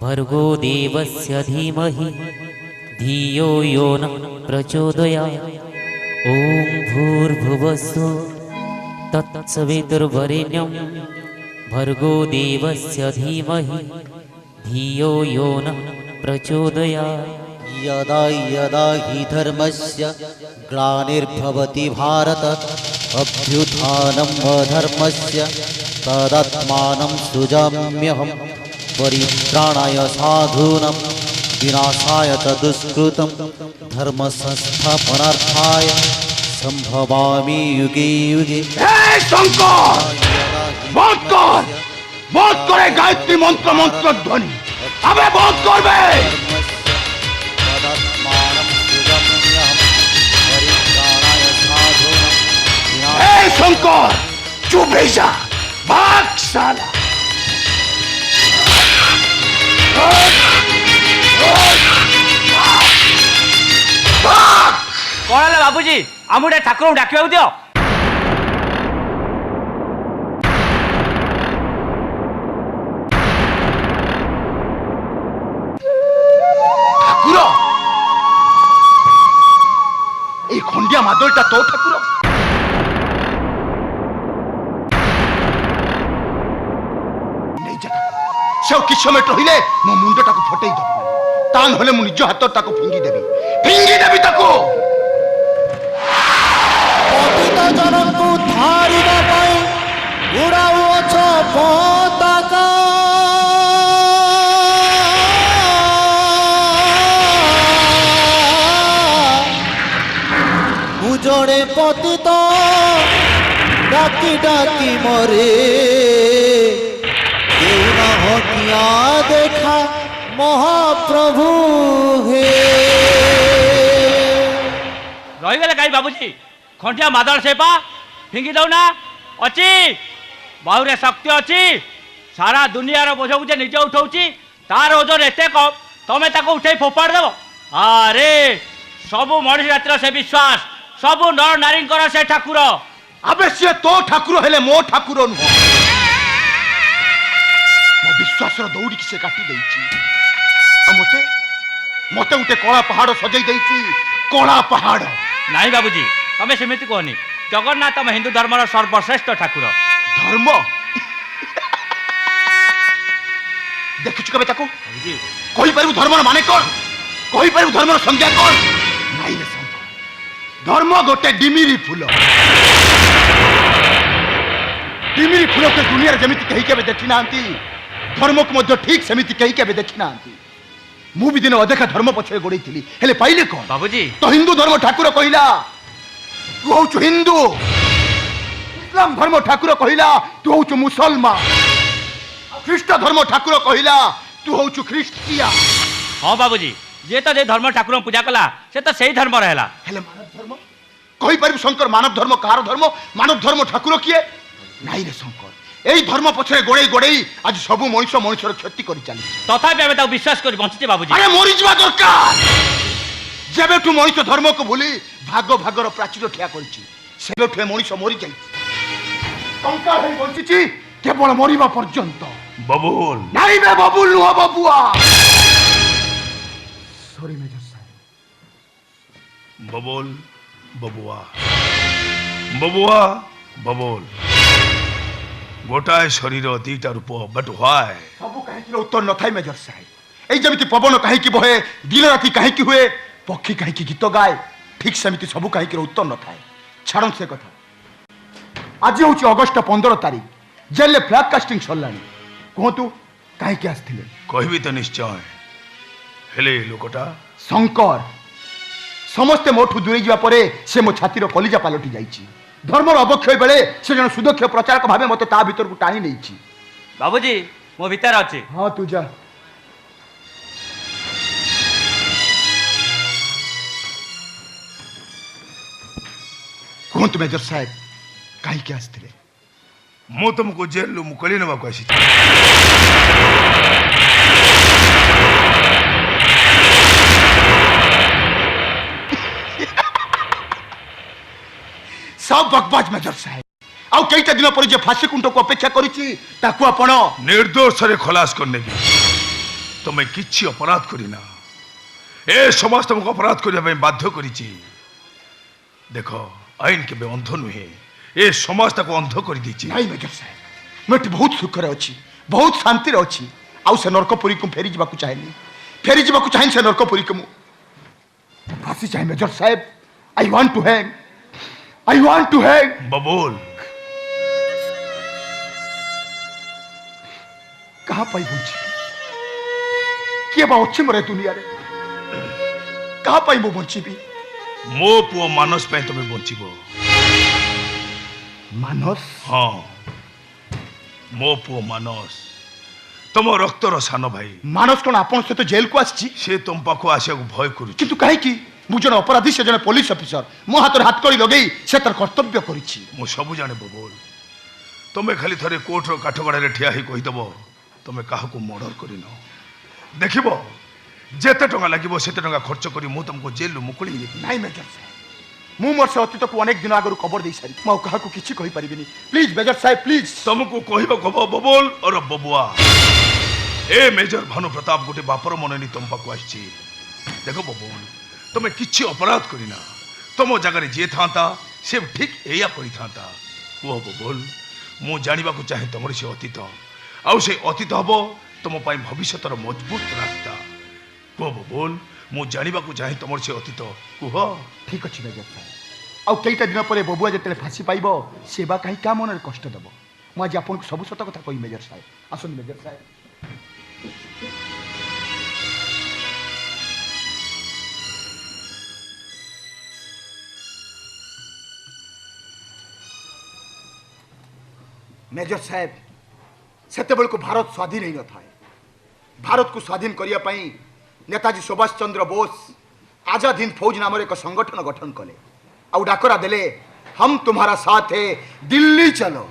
भर्गो देवस्य धीमहि धियो यो न प्रचोदयात्। ॐ भूर्भुवस्सुः तत्सवितुर्वरेण्यं भर्गो देवस्य धीमहि धियो यो न प्रचोदयात्। यदा यदा हि धर्मस्य ग्लानिर्भवति भारत अभ्युत्थानम् अधर्मस्य तदात्मानं सृजाम्यहं परित्राणाय साधूनां विनाशाय च दुष्कृतं धर्मसंस्थापनार्थाय संभवामि युगे युगे। शंकर बहुत करे गायत्री मंत्र मंत्र ध्वनि अबे बहुत करबे। शंकर चुप ही जा भाग साला। कौन है बाबूजी आमुटे ठाकुर डाक दियो। ठाकुर এই খন্ডিয়া মাদলটা তো ঠাকুর। से किस समय रहिले मो मुंडटा को फटई दब ता नहले मु निज हाथ ताको फिंगी देबी ताको। पतित जनकु धारिबा पई उड़ाउछ पताका उजड़े पतित डाकी डाकी मरे हकिया देखा महाप्रभु हे। रही गले कहीं बाबूजी खंडिया मादल सेपा फिंगी दौ ना अच्छी बहुरे शक्ति अच्छी सारा दुनिया बोझ को जे निजे उठाऊची तार ओजन एते कम तमें ताको उठे फोपाड़ देव। अरे सबु मनीष जातिर से विश्वास सबु नर नारी से ठाकुर। अबे से तो ठाकुर हेले मो ठाकुर नुह विश्वास दौड़ी से काटी देछि मते मते उठे कला पहाड़ सजई देछि कला पहाड़। नहीं बाबूजी तमें सेमिति कहनी जगन्नाथ हम हिंदू धर्म सर्वश्रेष्ठ ठाकुर। धर्म देखुछु कबे ताको कहि पारु धर्म माने कोन कहि पारु धर्म संज्ञा कोन नाही रे संग धर्म गोटे डिमिरी फूल डिमिरी फूल के दुनिया रे जेमिति कहि केबे देखि नांती धर्म को मध्य ठीक सेमिति कहीं के देखी ना मु भी दिन अदेखा धर्म पछे गोड़े हेले पाइले कौन बाबूजी तो हिंदू धर्म ठाकुर कहला तू हूँ हिंदू इस्लाम धर्म ठाकुर कहला तू हूँ मुसलमान ख्रीष्ट धर्म ठाकुर कहला तू हूँ ख्रीस्टिया। हाँ बाबूजी जे तो जे धर्म ठाकुर पूजा कला से तो सही धर्म रहला हेले मानव धर्म कहि पारिबु शंकर मानव धर्म कार धर्म मानव धर्म ठाकुर किए नाही रे शंकर এই ধর্ম পছরে গোড়াই গোড়াই আজ সবু মনুষ্য মনুষ্যর ক্ষতি করে চালিছে তথাপি আমি তাও বিশ্বাস করি বঞ্চিছে বাবুজি। আরে মরি যাওয়া দরকার যেবেঠু মনুষ্য ধর্মকে ভুলি ভাগ ভাগর প্রাচীর ঠিয়া করেছি সেবেঠু মনুষ্য মরি যাইছে কঙ্কাল হয়ে বঞ্চিছি কেবল মরিবা পর্যন্ত। ববুল নাই বে ববুল নুহ বাবুয়া সরি মেজর সাহেব ববুল ববুয়া ববুয়া ববুল गोटाए शरीर दीटा रूप बट व्हाई सबु कहीं उत्तर न थाई मेजर साहेब এই যেমিতি পবন কাহিকি বহে দিন রাতি কাহিকি হুয়ে পক্ষী কাহিকি গীত গায় ঠিক সেমিতি সবু কাহিকির উত্তর ন থাকে ছাড়ন সে কথা। আজ হচ্ছে অগস্ট 15 তারিখ জেলে ফ্ল্যাগ কাস্টিং সরলানি কুহতু কাহিকি আসଥିଲେ কহিবি তো নিশ্চয় হেলে লোকটা শঙ্কর সমস্তে মোঠু দূরে যাওয়া পরে সে মো ছাতির কলিজা পালটি যাইছি ধর্মর অবক্ষয় বেড়ে সে জন সুদক্ষ প্রচারক ভাবে মতো তা ভিতরକୁ টানি নেইছি। বাবুজি মো ভিতর আছে। হ্যাঁ তু যা କୁହନ୍ତୁ ମେଜର ସାହେବ କାହିଁକି ଆସିଥିଲେ? ମୁଁ ତୁମକୁ ଜେଲରୁ ମୁକଳି ନେବାକୁ ଆସିଛି। सब बकवास मेजर साहेब आउ कईटा दिन पर जे फांसी कुंट को अपेक्षा करिछि ताकू आपण निर्दोष रे खलास करने की তুমি কিচ্ছি অপরাধ করি না এ সমাজ তোমাকে অপরাধ করিয়া ପାଇଁ বাধ্য করিছি দেখ আইন কেবে অন্ধ নুহে এ সমাজ তাকে অন্ধ করে দিয়েছি ନାଇଁ ମେଜର ସାହେବ ମୁଁ ଏଠି ବହୁତ ସୁଖରେ ଅଛି ବହୁତ ଶାନ୍ତିରେ ଅଛି ଆଉ ସେ ନର୍କପୁରୀକୁ ଫେରି ଯିବାକୁ ଚାହେଁନି ଫେରି ଯିବାକୁ ଚାହେଁ ସେ ନର୍କପୁରୀକୁ ମୁଁ ଫାଶୀ ଚାହେଁ ମେଜର ସାହେବ ଆଇ ୱାଣ୍ଟ ଟୁ ହ୍ୟାଙ୍ଗ बबूल କାହା ପାଇଁ ବଞ୍ଚିବି କିଏ ବା ଅଛି ମୋର ଏ ଦୁନିଆରେ କାହା ପାଇଁ ମୁଁ ବଞ୍ଚିବି मो पुओ मानस पे तुम्हें बचिब ମାନସ हाँ मो पुओ मानस तुम रक्तर सान भाई ମାନସ କ'ଣ ଆପଣ ସହିତ ଜେଲକୁ ଆସିଛି से तुम पाखु आसिया भय करुच କିନ୍ତୁ କାହିଁକି ମୁଁ ଜଣେ ଅପରାଧୀ ସେ ଜଣେ ପୋଲିସ ଅଫିସର ମୋ ହାତରେ ହାତକଡ଼ି ଲଗେଇ ସେ ତାର କର୍ତ୍ତବ୍ୟ କରିଛି मु सब जाने बबूल तुम्हें खाली थरे कोर्टर काठगड़े ठिया ही कहीदेव तुम्हें क्या मर्डर करन देखब जेते टंका लगे सेते टंका खर्च करी मु तुमको जेल मुकुली ନାଇଁ ମେଜର ସାହେବ ମୁଁ ମୋର ସେ ଅତୀତକୁ ଅନେକ ଦିନ ଆଗରୁ କବର ଦେଇ ସାରି ମୁଁ ଆଉ କାହାକୁ କିଛି କହିପାରିବିନି ପ୍ଲିଜ ମେଜର ସାହେବ ପ୍ଲିଜ तुमको कह कब बबूल और बबुआ ए मेजर भानु प्रताप गोटे बापर मननी तुम पाक आसी देख बबूल तुम्हें किसी अपराध करना तुम जगह जी था से ठीक एया था कह बबूल मु जाना चाहे तुम से अतीत आउ से अतीत हम तुम भविष्य मजबूत रास्ता कह बबूल मु जाना चाहे तुम से अतीत कह ଠିକ ଅଛି ମେଜର ସାହେବ ଆଉ କେଇଟା ଦିନ ପରେ ବବୁଆ ଯେତେବେଳେ ଫାଶୀ ପାଇବ ସେ ବା କାହିଁ କାହା ମନରେ କଷ୍ଟ ଦେବ ମୁଁ ଆଜି ଆପଣଙ୍କୁ ସବୁ ସତ କଥା କହିବି ମେଜର ସାହେବ ଆସନ୍ତୁ ମେଜର ସାହେବ मेजर साहेब सेतेबेलକୁ भारत स्वाधीन ही न थाए भारत को स्वाधीन करिया पई नेताजी सुभाष चंद्र बोस आजाद हिंद फौज नाम एक संगठन गठन कले आउ डाकरा देले हम तुम्हारा साथ है दिल्ली चलो